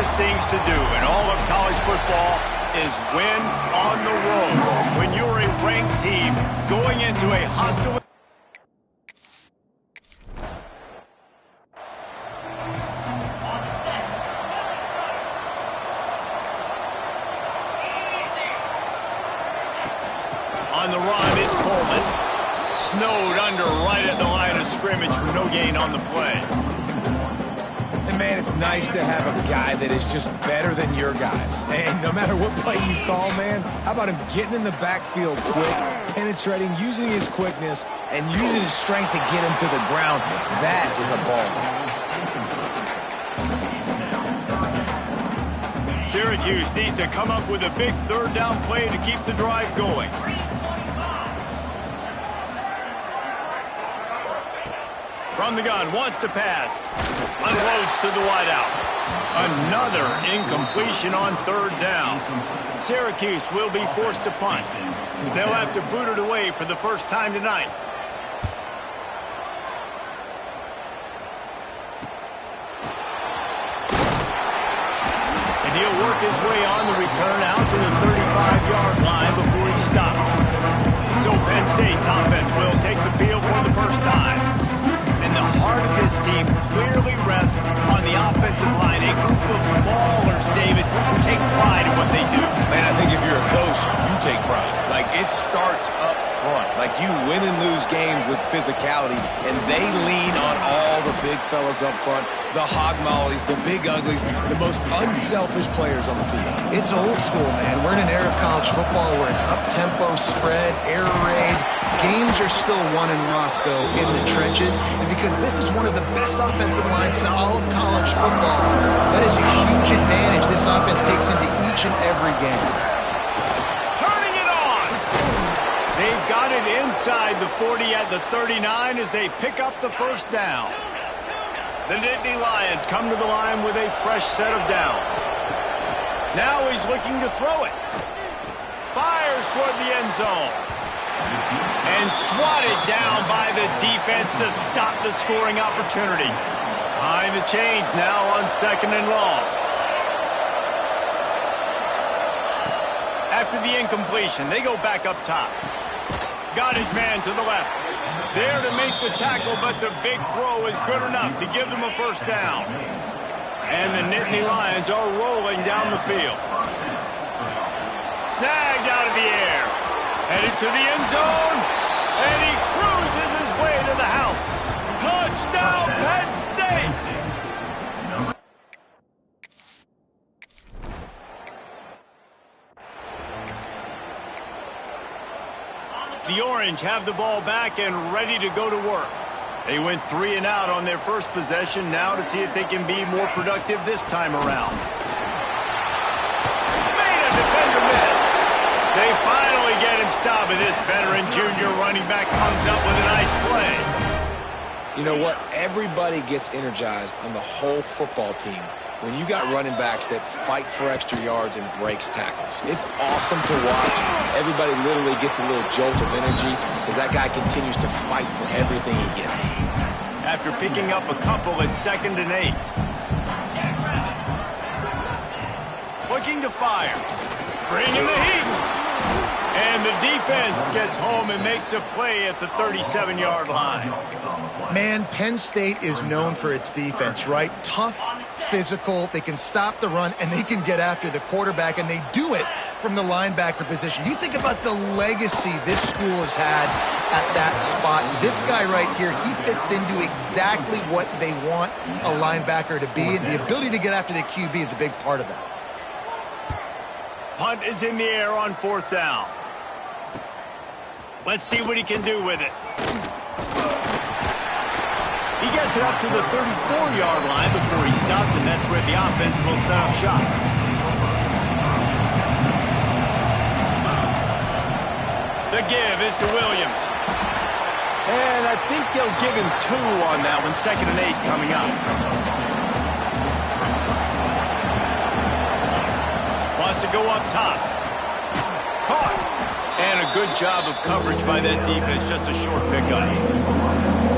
toughest things to do in all of college football is win on the road. When you're a ranked team going into a hostile... On the run, it's Coleman. Snowed under right at the line of scrimmage for no gain on the play. And man, it's nice to have a guy that is just better than your guys. And no matter what play you call, man, how about him getting in the backfield quick, penetrating, using his quickness, and using his strength to get him to the ground. That is a ball. Syracuse needs to come up with a big third down play to keep the drive going. From the gun, wants to pass. Unloads to the wideout. Another incompletion on third down. Syracuse will be forced to punt. They'll have to boot it away for the first time tonight. And he'll work his way on the return out to the 35-yard line before he's stopped. So Penn State's offense will take the field for the first time. And the heart of this team clearly rests on the offensive line. A group of maulers, David, who take pride in what they do. Man, I think if you're a coach, you take pride. Like, it starts up front. Like, you win and lose games with physicality, and they lean on all the big fellas up front, the hog mollies, the big uglies, the most unselfish players on the field. It's old school, man. We're in an era of college football where it's up-tempo, spread, air raid. Games are still won and lost, though, in the trenches. And because this is one of the best offensive lines in all of college football, that is a huge advantage this offense takes into each and every game. Turning it on! They've got it inside the 40 at the 39 as they pick up the first down. The Nittany Lions come to the line with a fresh set of downs. Now he's looking to throw it. Fires toward the end zone. And swatted down by the defense to stop the scoring opportunity. Behind the chains now on 2nd and long. After the incompletion, they go back up top. Got his man to the left. There to make the tackle, but the big throw is good enough to give them a first down. And the Nittany Lions are rolling down the field. Snagged out of the air. Headed to the end zone. And he cruises his way to the house. Touchdown, Penn State! The Orange have the ball back and ready to go to work. They went 3 and out on their first possession, now to see if they can be more productive this time around. Made a defender miss. They finally get him stopped, and this veteran junior running back comes up with a nice play. You know what? Everybody gets energized on the whole football team when you got running backs that fight for extra yards and breaks tackles. It's awesome to watch. Everybody literally gets a little jolt of energy because that guy continues to fight for everything he gets. After picking up a couple at 2nd and 8. Looking to fire. Bringing the heat. And the defense gets home and makes a play at the 37-yard line. Man, Penn State is known for its defense, right? Tough, physical, they can stop the run, and they can get after the quarterback, and they do it from the linebacker position. You think about the legacy this school has had at that spot. This guy right here, he fits into exactly what they want a linebacker to be, and the ability to get after the QB is a big part of that. Punt is in the air on 4th down. Let's see what he can do with it. He gets it up to the 34-yard line before he stopped, and that's where the offense will set up shop. The give is to Williams. And I think they'll give him 2 on that one. 2nd and 8 coming up. Wants to go up top. Caught. And a good job of coverage by that defense. Just a short pickup.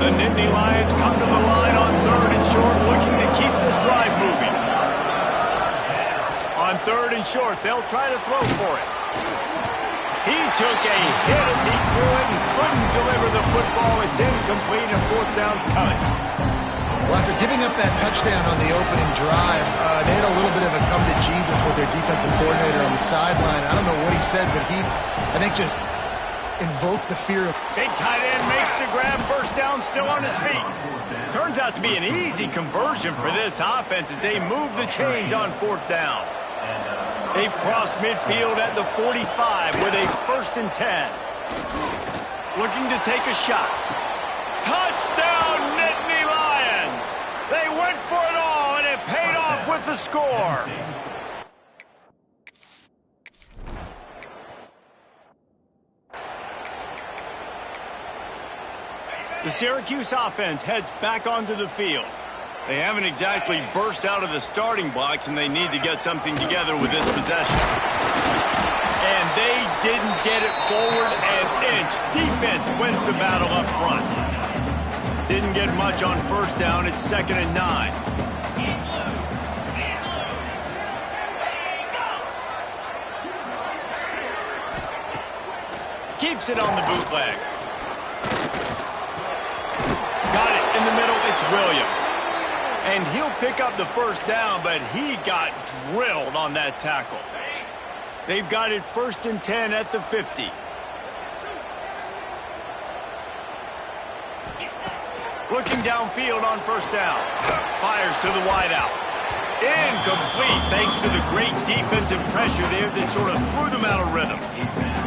The Nittany Lions come to the line on 3rd and short, looking to keep this drive moving. On 3rd and short, they'll try to throw for it. He took a hit as he threw it and couldn't deliver the football. It's incomplete and 4th down's coming. Well, after giving up that touchdown on the opening drive, they had a little bit of a come to Jesus with their defensive coordinator on the sideline. I don't know what he said, but he, I think, just invoked the fear of... Big tight end makes the grab. 1st down, still on his feet. Turns out to be an easy conversion for this offense as they move the chains on 4th down. They've crossed midfield at the 45 with a 1st and 10. Looking to take a shot. Touchdown, Nittany Lions! They went for it all, and it paid off with the score. The Syracuse offense heads back onto the field. They haven't exactly burst out of the starting blocks, and they need to get something together with this possession. And they didn't get it forward an inch. Defense wins the battle up front. Didn't get much on 1st down. It's 2nd and 9. Keeps it on the bootleg. Got it in the middle. It's Williams. And he'll pick up the 1st down, but he got drilled on that tackle. They've got it 1st and 10 at the 50. Looking downfield on 1st down. Fires to the wideout. Incomplete thanks to the great defensive pressure there that sort of threw them out of rhythm.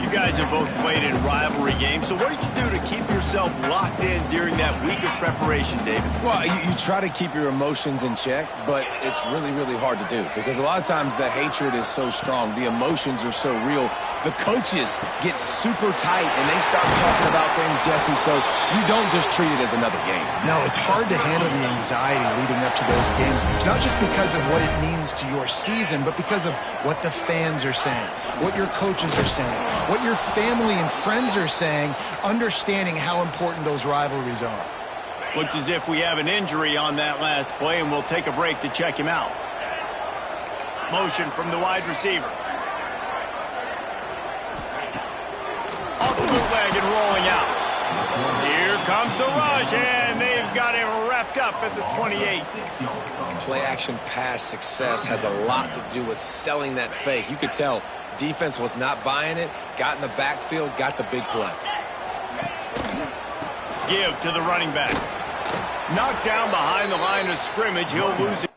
You guys have both played in rivalry games, so what did you do to keep yourself locked in during that week of preparation, David? Well, you try to keep your emotions in check, but it's really, really hard to do because a lot of times the hatred is so strong, the emotions are so real, the coaches get super tight and they start talking about things, Jesse, so you don't just treat it as another game. No, it's hard to handle the anxiety leading up to those games, not just because of what it means to your season, but because of what the fans are saying, what your coaches are saying, what your family and friends are saying, understanding how important those rivalries are. Looks as if we have an injury on that last play, and we'll take a break to check him out. Motion from the wide receiver. Off the bootleg and rolling out. Here comes the rush, and they've got him wrapped up at the 28. Play-action pass success has a lot to do with selling that fake. You could tell defense was not buying it, got in the backfield, got the big play. Give to the running back. Knocked down behind the line of scrimmage. He'll lose it.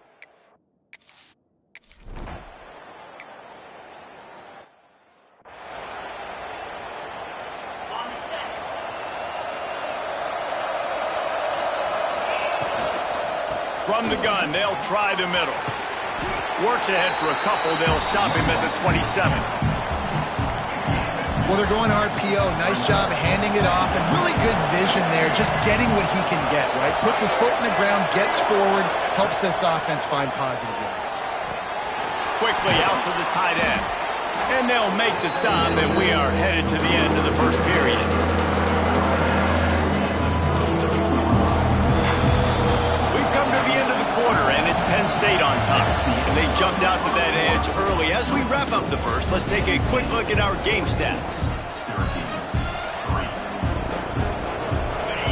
From the gun, they'll try the middle. Works ahead for a couple. They'll stop him at the 27. Well, they're going RPO. Nice job handing it off, and really good vision there, just getting what he can get, right? Puts his foot in the ground, gets forward, helps this offense find positive yards. Quickly out to the tight end. And they'll make the stop, and we are headed to the end of the first period. We've come to the end of the quarter, and it's Penn State on top. And they jumped out to that edge early. As we wrap up the first, let's take a quick look at our game stats.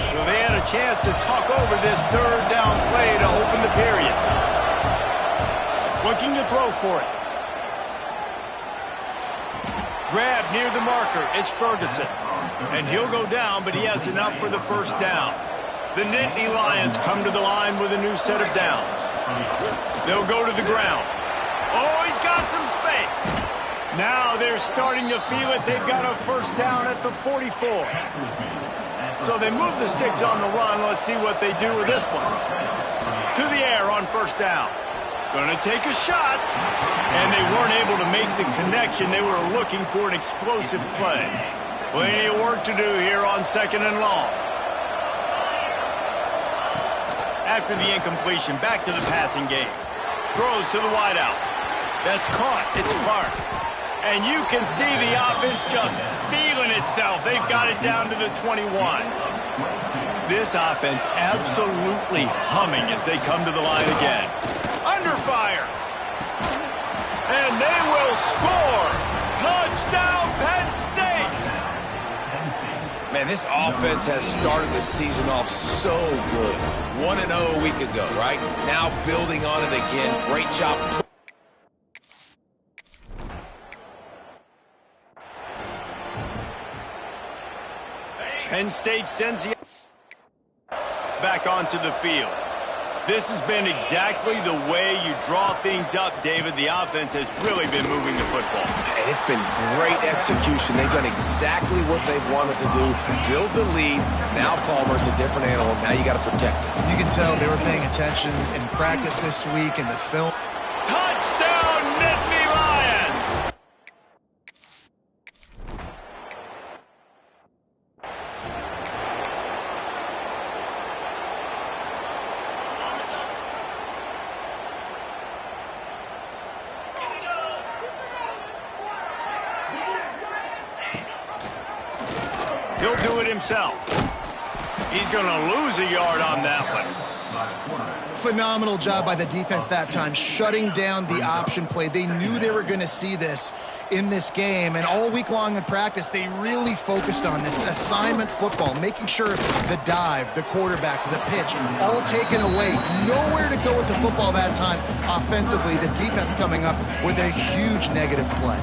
So they had a chance to talk over this 3rd down play to open the period. Looking to throw for it. Grab near the marker. It's Ferguson. And he'll go down, but he has enough for the 1st down. The Nittany Lions come to the line with a new set of downs. They'll go to the ground. Oh, he's got some space. Now they're starting to feel it. They've got a 1st down at the 44. So they move the sticks on the run. Let's see what they do with this one. To the air on 1st down. Going to take a shot. And they weren't able to make the connection. They were looking for an explosive play. Plenty of work to do here on 2nd and long. After the incompletion, back to the passing game. Throws to the wideout. That's caught. It's Clark. And you can see the offense just feeling itself. They've got it down to the 21. This offense absolutely humming as they come to the line again. Under fire. And and they will score. Touchdown, Penn State. Man, this offense has started the season off so good. 1-0 a week ago, right? Now building on it again. Great job. Penn State sends the back onto the field. This has been exactly the way you draw things up, David. The offense has really been moving the football. And it's been great execution. They've done exactly what they've wanted to do. Build the lead. Now Palmer's a different animal. Now you got to protect it. You can tell they were paying attention in practice this week in the film. Touchdown, Nittany Lions! He'll do it himself. He's going to lose a yard on that one. Phenomenal job by the defense that time, shutting down the option play. They knew they were going to see this in this game, and all week long in practice, they really focused on this assignment football, making sure the dive, the quarterback, the pitch, all taken away. Nowhere to go with the football that time. Offensively, the defense coming up with a huge negative play.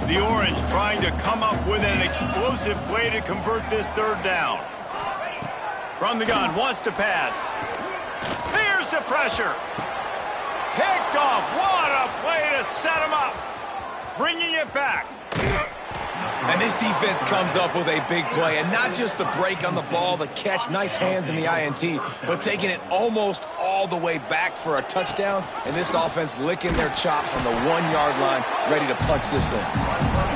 The Orange trying to come up with an explosive play to convert this third down. From the gun, wants to pass. Here's the pressure. Picked off. What a play to set him up. Bringing it back. And this defense comes up with a big play, and not just the break on the ball, the catch, nice hands in the INT, but taking it almost all the way back for a touchdown, and this offense licking their chops on the 1-yard line, ready to punch this in.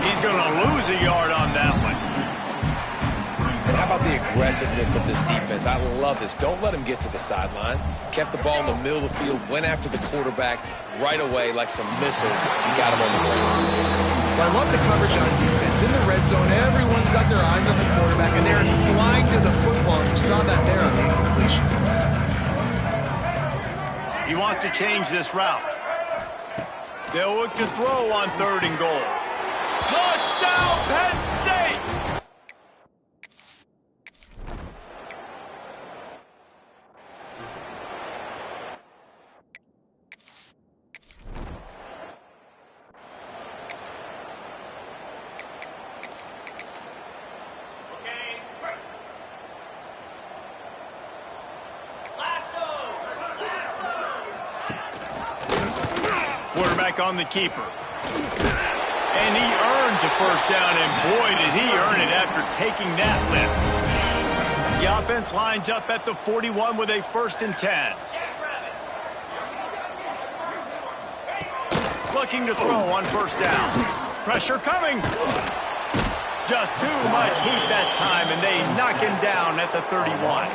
He's going to lose a yard on that one. And how about the aggressiveness of this defense? I love this. Don't let him get to the sideline. Kept the ball in the middle of the field, went after the quarterback right away like some missiles, and got him on the ground. Well, I love the coverage on defense. In the red zone, everyone's got their eyes on the quarterback, and they're flying to the football. You saw that there on the incompletion. He wants to change this route. They'll look to throw on 3rd and goal. Touchdown, Penn State! Quarterback on the keeper. And he earns a first down, and boy, did he earn it after taking that lift. The offense lines up at the 41 with a 1st and 10. Looking to throw on 1st down. Pressure coming. Just too much heat that time, and they knock him down at the 31.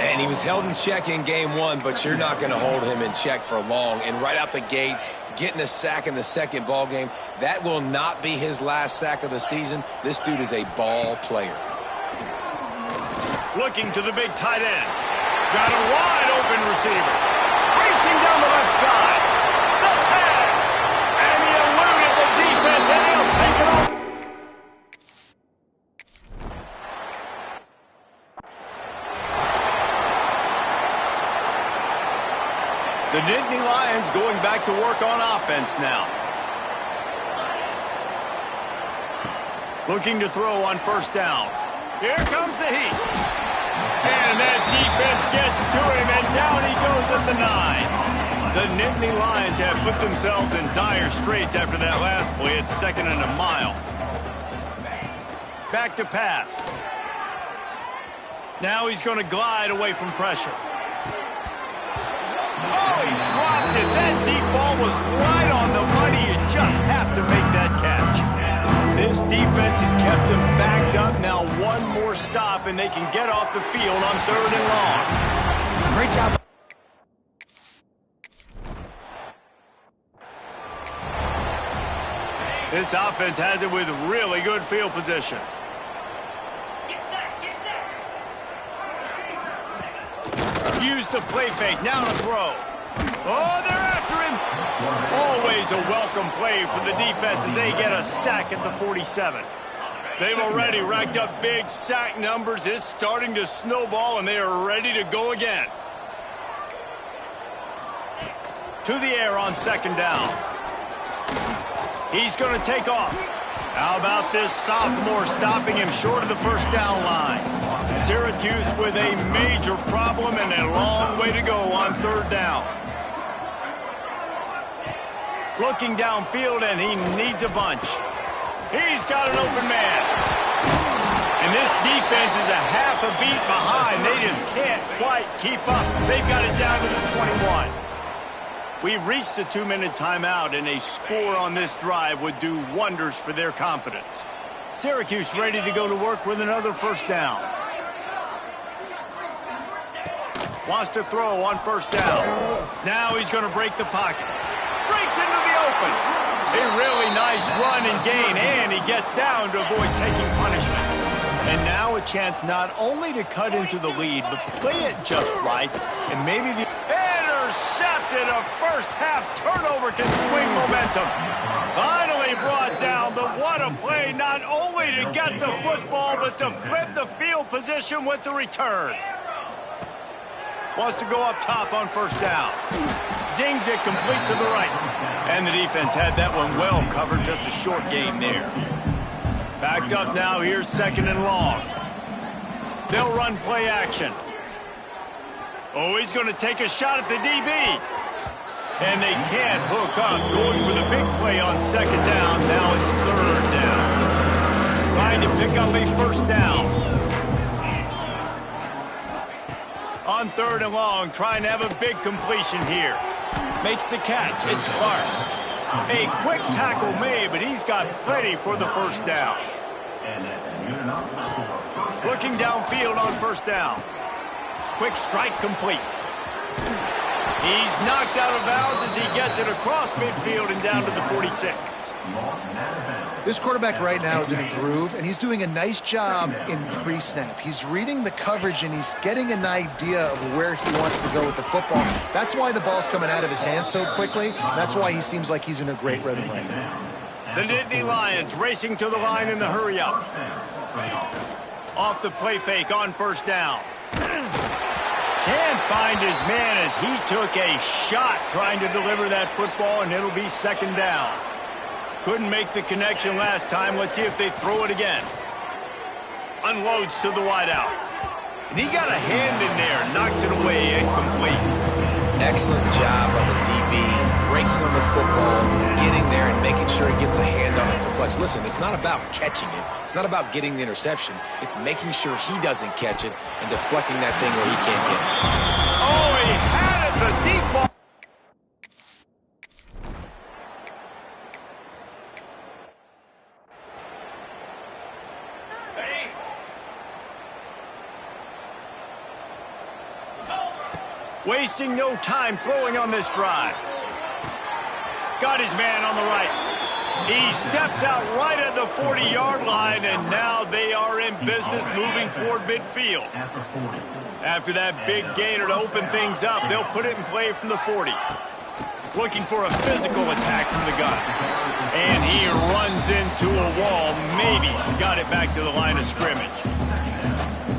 And he was held in check in game 1, but you're not going to hold him in check for long. And right out the gates, getting a sack in the second ball game, that will not be his last sack of the season. This dude is a ball player. Looking to the big tight end. Got a wide open receiver. Racing down the left side. The tag. And he eluded the defense, and he'll take it off. The Nittany Lions going back to work on offense now. Looking to throw on 1st down. Here comes the heat. And that defense gets to him, and down he goes at the 9. The Nittany Lions have put themselves in dire straits after that last play. It's 2nd and a mile. Back to pass. Now he's going to glide away from pressure. Oh, he dropped it. That deep ball was right on the money. You just have to make that catch. This defense has kept them backed up. Now one more stop, and they can get off the field on 3rd and long. Great job. This offense has it with really good field position. Use the play fake. Now to throw. Oh, they're after him. Always a welcome play for the defense as they get a sack at the 47. They've already racked up big sack numbers. It's starting to snowball, and they are ready to go again. To the air on second down. He's going to take off. How about this sophomore stopping him short of the first down line? Syracuse with a major problem and a long way to go on third down. Looking downfield, and he needs a bunch. He's got an open man. And this defense is a half a beat behind. They just can't quite keep up. They've got it down to the 21. We've reached the 2-minute timeout, and a score on this drive would do wonders for their confidence. Syracuse ready to go to work with another first down. Wants to throw on first down. Now he's going to break the pocket. Breaks into the open. A really nice run and gain, and he gets down to avoid taking punishment. And now a chance not only to cut into the lead, but play it just right, and maybe the intercepted. A first-half turnover can swing momentum. Finally brought down, but what a play, not only to get the football, but to flip the field position with the return. Wants to go up top on first down. Zings it complete to the right. And the defense had that one well covered, just a short game there. Backed up now, here's second and long. They'll run play action. Oh, he's going to take a shot at the DB. And they can't hook up, going for the big play on second down. Now it's third down. Trying to pick up a first down. On third and long, trying to have a big completion here. Makes the catch. It's Clark. A quick tackle made, but he's got plenty for the first down. Looking downfield on first down. Quick strike complete. He's knocked out of bounds as he gets it across midfield and down to the 46. This quarterback right now is in a groove, and he's doing a nice job in pre-snap. He's reading the coverage, and he's getting an idea of where he wants to go with the football. That's why the ball's coming out of his hands so quickly. That's why he seems like he's in a great rhythm right now. The Nittany Lions racing to the line in the hurry-up. Off the play fake on first down. Can't find his man as he took a shot trying to deliver that football, and it'll be second down. Couldn't make the connection last time. Let's see if they throw it again. Unloads to the wideout. And he got a hand in there, knocks it away, incomplete. Excellent job on the DB, breaking on the football, getting there and making sure he gets a hand on it and deflects. Listen, it's not about catching it. It's not about getting the interception. It's making sure he doesn't catch it and deflecting that thing where he can't get it. Oh, he had it, the deep ball. Wasting no time throwing on this drive. Got his man on the right. He steps out right at the 40-yard line, and now they are in business moving toward midfield. After that big gainer to open things up, they'll put it in play from the 40. Looking for a physical attack from the gun. And he runs into a wall. Maybe got it back to the line of scrimmage.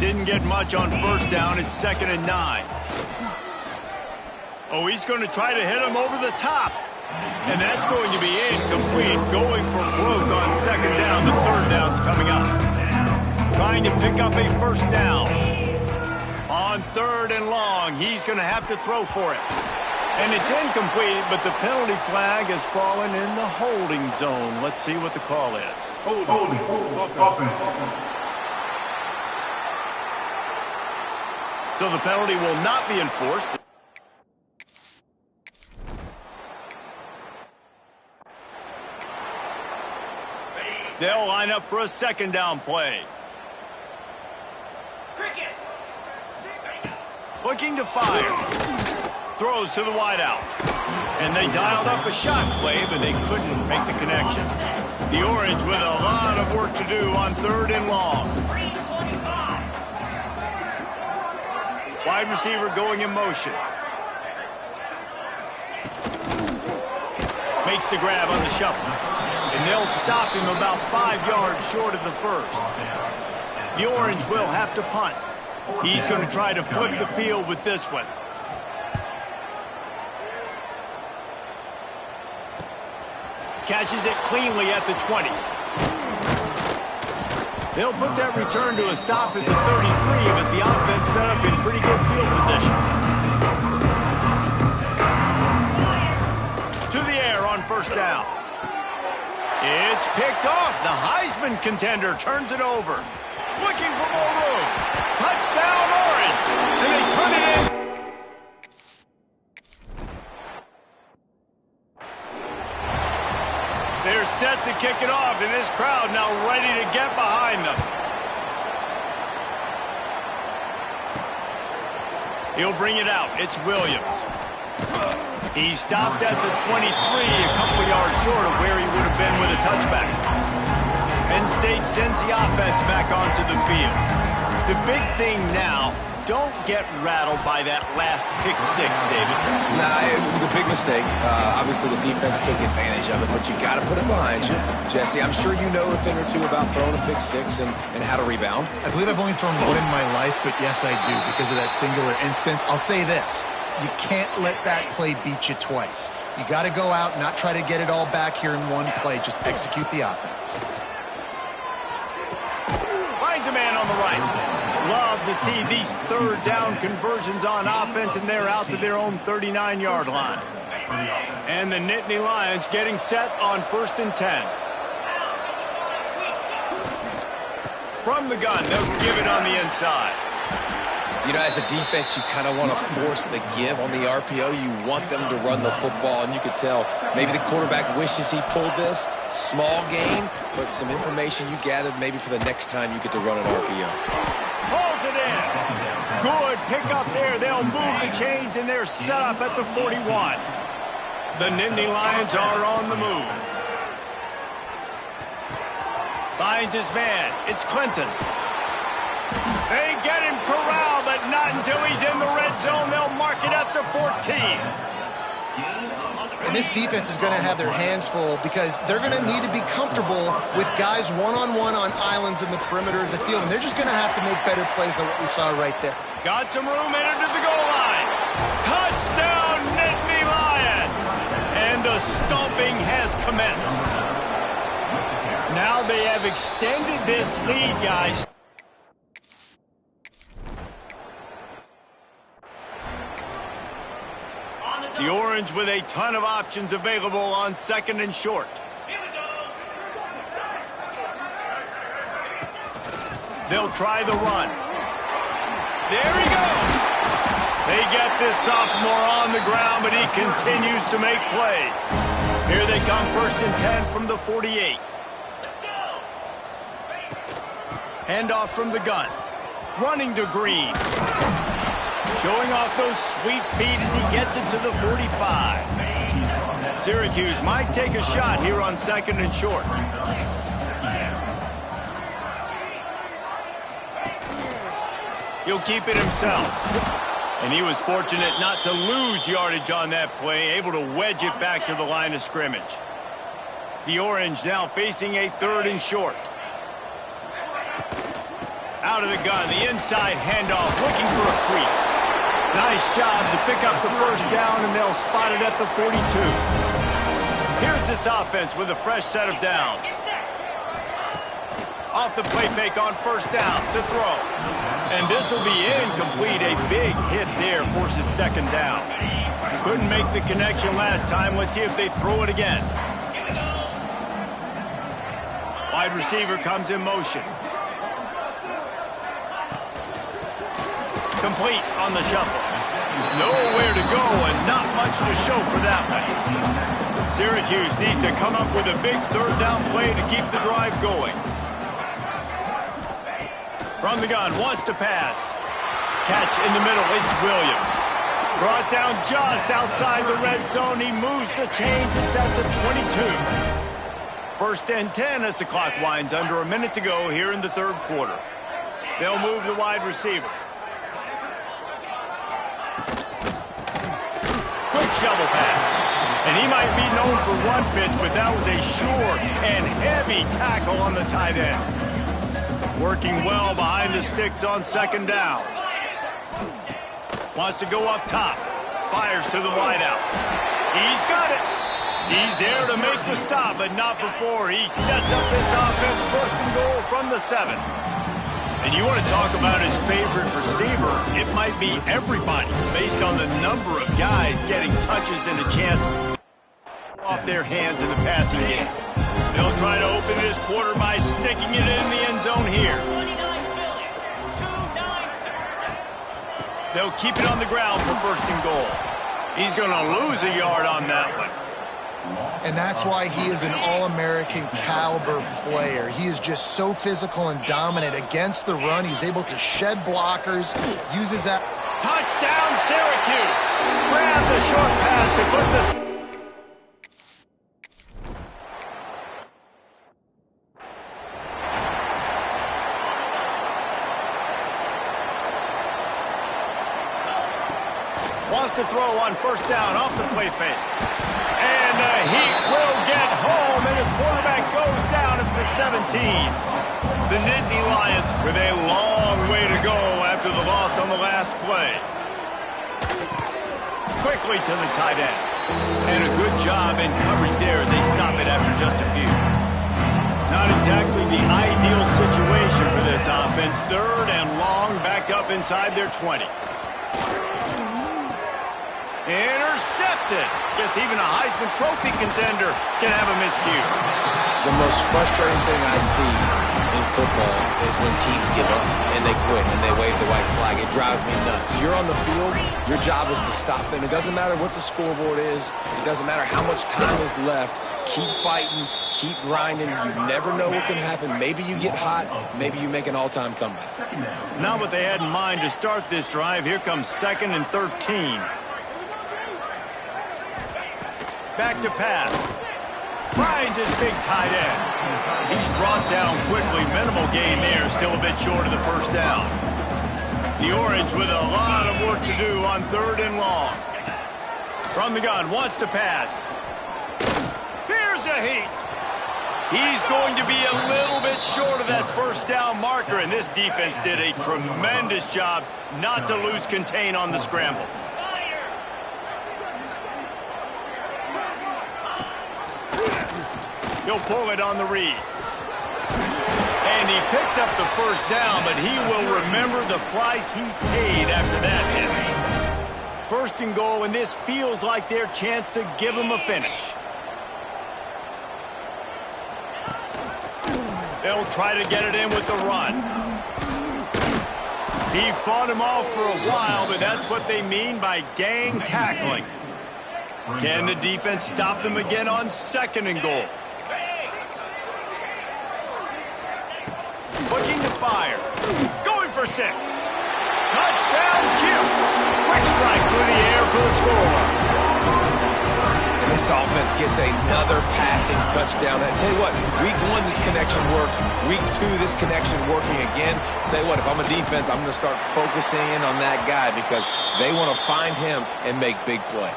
Didn't get much on first down. It's 2nd and 9. Oh, he's going to try to hit him over the top. And that's going to be incomplete. Going for broke on second down. The third down's coming up. Trying to pick up a first down. On third and long, he's going to have to throw for it. And it's incomplete, but the penalty flag has fallen in the holding zone. Let's see what the call is. Holding. So the penalty will not be enforced. They'll line up for a second down play. Looking to fire. Throws to the wideout. And they dialed up a shot play, but they couldn't make the connection. The Orange with a lot of work to do on third and long. Wide receiver going in motion. Makes the grab on the shuffle. And they'll stop him about 5 yards short of the first. The Orange will have to punt. He's going to try to flip the field with this one. Catches it cleanly at the 20. They'll put that return to a stop at the 33, but the offense set up in pretty good field position. To the air on first down. It's picked off. The Heisman contender turns it over. Looking for more room. Touchdown, Orange. And they turn it in. They're set to kick it off, and this crowd now ready to get behind them. He'll bring it out. It's Williams. He stopped at the 23, a couple yards short of where he would have been with a touchback. Penn State sends the offense back onto the field. The big thing now, don't get rattled by that last pick six, David. Nah, it was a big mistake. Obviously, the defense took advantage of it, but you got to put it behind you. Jesse, I'm sure you know a thing or two about throwing a pick six and how to rebound. I believe I've only thrown one in my life, but yes, I do, because of that singular instance. I'll say this. You can't let that play beat you twice. You got to go out and not try to get it all back here in one play. Just execute the offense. Finds a man on the right. Love to see these third down conversions on offense, and they're out to their own 39-yard line. And the Nittany Lions getting set on 1st and 10. From the gun, they'll give it on the inside. You know, as a defense, you kind of want to force the give on the RPO. You want them to run the football, and you could tell maybe the quarterback wishes he pulled this. Small gain, but some information you gathered maybe for the next time you get to run an RPO. Pulls it in. Good pick up there. They'll move the chains, and they're set up at the 41. The Nittany Lions are on the move. Finds his man. It's Clinton. They get him corralled, but not until he's in the red zone. They'll mark it at the 14. And this defense is going to have their hands full because they're going to need to be comfortable with guys one-on-one on islands in the perimeter of the field. And they're just going to have to make better plays than what we saw right there. Got some room, entered to the goal line. Touchdown, Nittany Lions! And the stomping has commenced. Now they have extended this lead, guys. The Orange with a ton of options available on 2nd and short. They'll try the run. There he goes. They get this sophomore on the ground, but he continues to make plays. Here they come, 1st and 10 from the 48. Handoff from the gun. Running to Green. Showing off those sweet feet as he gets it to the 45. Syracuse might take a shot here on 2nd and short. He'll keep it himself. And he was fortunate not to lose yardage on that play, able to wedge it back to the line of scrimmage. The Orange now facing a 3rd and short. Out of the gun, the inside handoff, looking for a crease. Nice job to pick up the 1st down, and they'll spot it at the 42. Here's this offense with a fresh set of downs. Off the play fake on 1st down to throw. And this will be incomplete. A big hit there forces 2nd down. Couldn't make the connection last time. Let's see if they throw it again. Wide receiver comes in motion. Complete on the shuffle. Nowhere to go and not much to show for that one. Syracuse needs to come up with a big 3rd down play to keep the drive going. From the gun, wants to pass. Catch in the middle, it's Williams. Brought down just outside the red zone. He moves the chains, it's at the 22. 1st and 10 as the clock winds under a minute to go here in the 3rd quarter. They'll move the wide receiver. Quick shovel pass. And he might be known for one pitch, but that was a sure and heavy tackle on the tight end. Working well behind the sticks on second down. Wants to go up top. Fires to the wideout. He's got it. He's there to make the stop, but not before he sets up this offense. First and goal from the 7. And you want to talk about his favorite receiver, it might be everybody based on the number of guys getting touches and a chance off their hands in the passing game. They'll try to open this quarter by sticking it in the end zone here. They'll keep it on the ground for first and goal. He's going to lose a yard on that one. And that's why he is an All-American caliber player. He is just so physical and dominant against the run. He's able to shed blockers, uses that. Touchdown, Syracuse. Grab the short pass to put the... Wants to throw on first down off the play fake. And the Heat will get home, and the quarterback goes down at the 17. The Nittany Lions with a long way to go after the loss on the last play. Quickly to the tight end. And a good job in coverage there as they stop it after just a few. Not exactly the ideal situation for this offense. Third and long, back up inside their 20. Intercepted. Guess even a Heisman Trophy contender can have a miscue. The most frustrating thing I see in football is when teams give up and they quit and they wave the white flag. It drives me nuts. You're on the field. Your job is to stop them. It doesn't matter what the scoreboard is. It doesn't matter how much time is left. Keep fighting. Keep grinding. You never know what can happen. Maybe you get hot. Maybe you make an all-time comeback. Not what they had in mind to start this drive. Here comes 2nd and 13. Back to pass. Finds his big tight end. He's brought down quickly. Minimal gain there. Still a bit short of the first down. The Orange with a lot of work to do on 3rd and long. From the gun. Wants to pass. Here's a Heat. He's going to be a little bit short of that first down marker, and this defense did a tremendous job not to lose contain on the scramble. He'll pull it on the read. And he picks up the first down, but he will remember the price he paid after that hit. First and goal, and this feels like their chance to give him a finish. They'll try to get it in with the run. He fought him off for a while, but that's what they mean by gang tackling. Can the defense stop them again on 2nd and goal? Looking to fire. Going for 6. Touchdown, Cuse. Quick strike through the air for the score. And this offense gets another passing touchdown. I tell you what, week 1 this connection worked. Week 2 this connection working again. I tell you what, if I'm a defense, I'm going to start focusing in on that guy because they want to find him and make big plays.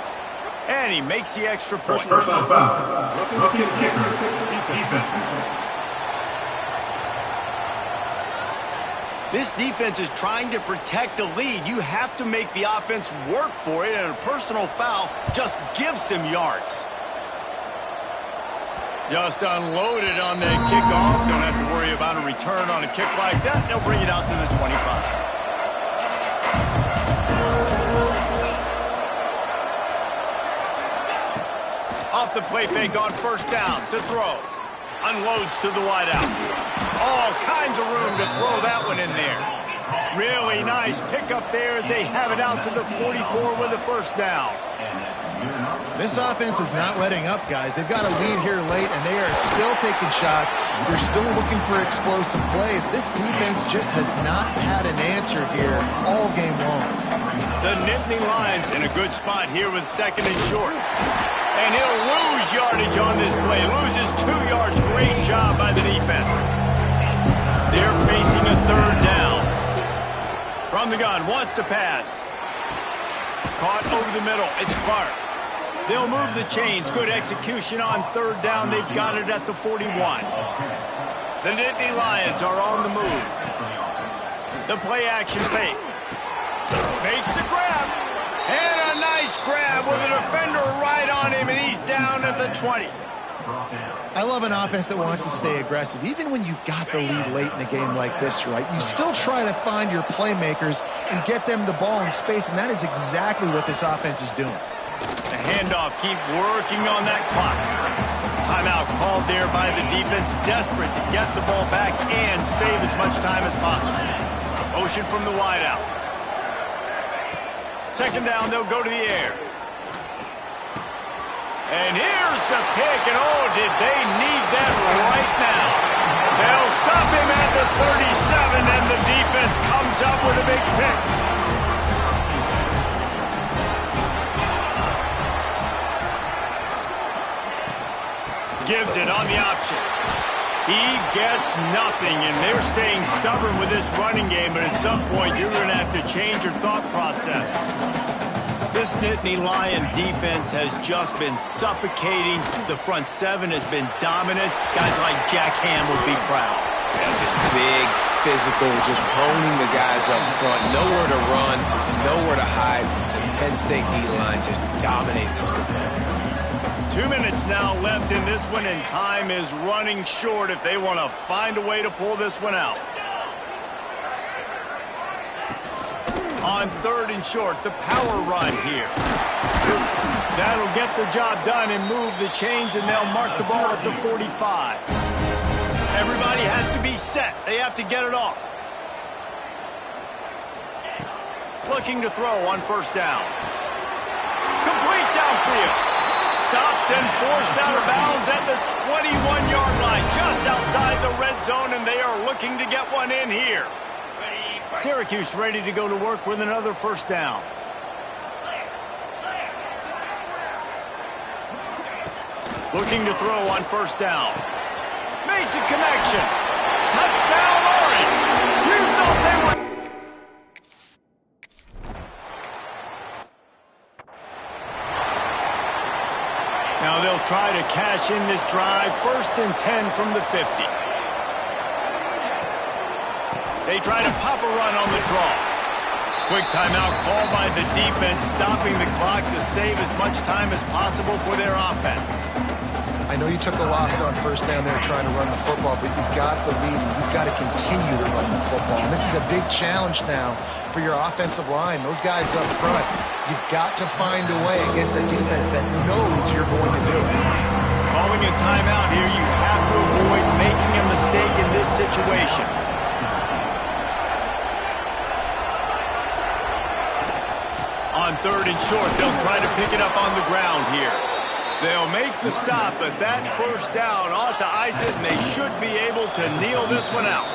And he makes the extra point. Personal foul. Rookie kicker. Defense. This defense is trying to protect the lead. You have to make the offense work for it, and a personal foul just gives them yards. Just unloaded on the kickoff. Don't have to worry about a return on a kick like that. They'll bring it out to the 25. Off the play fake on first down to throw. Unloads to the wideout. All kinds of room to throw that one in there. Really nice pickup there as they have it out to the 44 with the first down. This offense is not letting up, guys. They've got a lead here late, and they are still taking shots. They're still looking for explosive plays. This defense just has not had an answer here all game long. The Nittany Lions in a good spot here with 2nd and short. And he'll lose yardage on this play. Loses 2 yards. Great job by the defense. They're facing a 3rd down. From the gun, wants to pass. Caught over the middle. It's Clark. They'll move the chains. Good execution on third down. They've got it at the 41. The Nittany Lions are on the move. The play action fake. Makes the grab. And a nice grab with a defender right on him, and he's down at the 20. I love an offense that wants to stay aggressive. Even when you've got the lead late in the game like this, right, you still try to find your playmakers and get them the ball in space, and that is exactly what this offense is doing. The handoff, keep working on that clock. Timeout called there by the defense, desperate to get the ball back and save as much time as possible. Motion from the wideout. Second down, they'll go to the air. And here's the pick, and oh, did they need that right now. They'll stop him at the 37, and the defense comes up with a big pick. Gives it on the option. He gets nothing, and they're staying stubborn with this running game, but at some point you're going to have to change your thought process. This Nittany Lion defense has just been suffocating. The front seven has been dominant. Guys like Jack Ham would be proud. Yeah, just big, physical, just owning the guys up front. Nowhere to run, nowhere to hide. The Penn State D-line just dominates this football. 2 minutes now left in this one, and time is running short if they want to find a way to pull this one out. On third and short, the power run here. That'll get the job done and move the chains, and they'll mark the ball at the 45. Everybody has to be set. They have to get it off. Looking to throw on first down. Complete downfield. Stopped and forced out of bounds at the 21-yard line, just outside the red zone, and they are looking to get one in here. Syracuse ready to go to work with another first down. Looking to throw on first down. Makes a connection. Touchdown, Orange. You thought they were... Now they'll try to cash in this drive. First and 10 from the 50. They try to pop a run on the draw. Quick timeout called by the defense, stopping the clock to save as much time as possible for their offense. I know you took a loss on first down there trying to run the football, but you've got the lead, and you've got to continue to run the football. And this is a big challenge now for your offensive line. Those guys up front, you've got to find a way against a defense that knows you're going to do it. Calling a timeout here, you have to avoid making a mistake in this situation. On third and short, they'll try to pick it up on the ground here. They'll make the stop, but that first down ought to ice it, and they should be able to kneel this one out.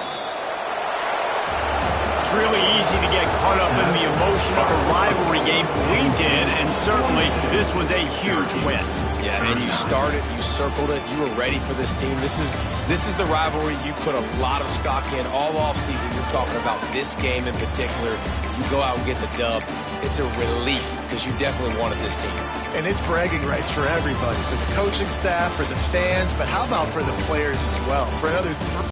It's really easy to get caught up in the emotion of a rivalry game. We did, and certainly this was a huge win. Yeah, and you started, you circled it, you were ready for this team. This is the rivalry you put a lot of stock in all offseason. You're talking about this game in particular. You go out and get the dub. It's a relief because you definitely wanted this team. And it's bragging rights for everybody, for the coaching staff, for the fans, but how about for the players as well? For another